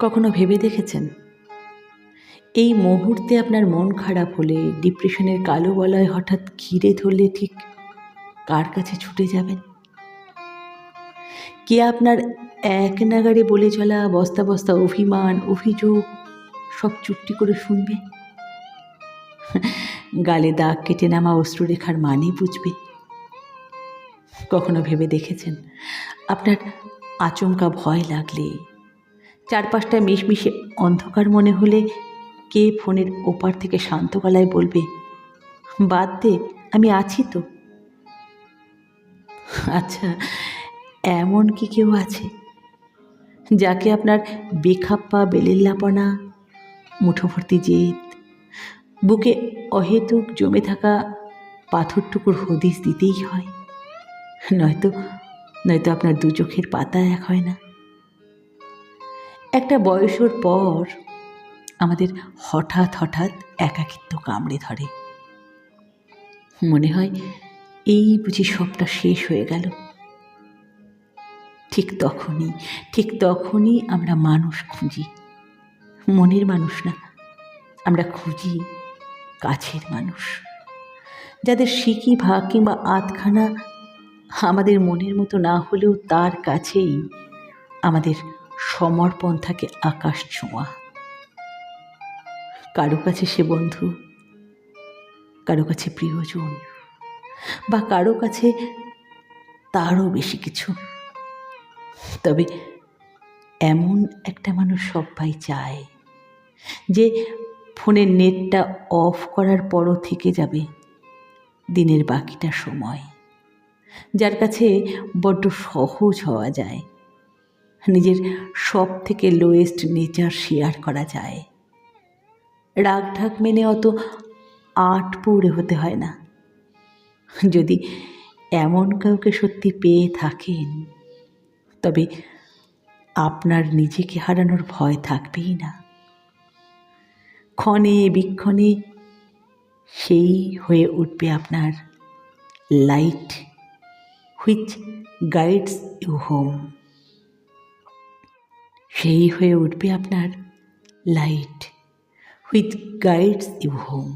কখনো ভেবে দেখেছেন এই মুহূর্তে আপনার মন খারাপ হলে, ডিপ্রেশনের কালো বলয় হঠাৎ ঘিরে ধরলে ঠিক কার কাছে ছুটে যাবেন? কে আপনার এক নাগাড়ে বলে চলা বস্তা বস্তা অভিমান, অভিযোগ সব চুপটি করে শুনবে? গালে দাগ কেটে নামা অশ্রুরেখার মানে বুঝবে? কখনো ভেবে দেখেছেন আপনার আচমকা ভয় লাগলে, চারপাশটা মিশমিশে অন্ধকার মনে হলে কে ফোনের ওপার থেকে শান্ত গলায় বলবে, বাদ দে, আমি আছি তো? আচ্ছা, এমন কি কেউ আছে যাকে আপনার বেখাপ্পা বেলেল্লাপনা, মুঠোভর্তি জেদ, বুকে অহেতুক জমে থাকা পাথরটুকুর হদিশ দিতেই হয়? নয়তো নয়তো আপনার দু চোখের পাতা এক হয় না। একটা বয়সের পর আমাদের হঠাৎ হঠাৎ একাকিত্ব কামড়ে ধরে। মনে হয় এই বুঝি সবটা শেষ হয়ে গেল। ঠিক তখনই আমরা মানুষ খুঁজি, মনের মানুষ না, আমরা খুঁজি কাছের মানুষ, যাদের সিকি ভাগ কিংবা আধখানা আমাদের মনের মতো না হলেও তার কাছেই আমাদের সমর্পণ থাকে আকাশ ছোঁয়া। কারো কাছে সে বন্ধু, কারো কাছে প্রিয়জন, বা কারো কাছে তারও বেশি কিছু। তবে এমন একটা মানুষ সবাই চায়, যে ফোনের নেটটা অফ করার পরও থেকে যাবে দিনের বাকিটা সময়, যার কাছে বড্ড সহজ হওয়া যায়, নিজের সব থেকে লোয়েস্ট নেচার শেয়ার করা যায়, রাগ ঢাক মেনে অত আট পৌড়ে হতে হয় না। যদি এমন কাউকে সত্যি পেয়ে থাকেন, তবে আপনার নিজেকে হারানোর ভয় থাকবেই না। ক্ষণে বিক্ষণে সেই হয়ে উঠবে আপনার light which guides you home. সেই হয়ে উঠবে আপনার light which guides you home.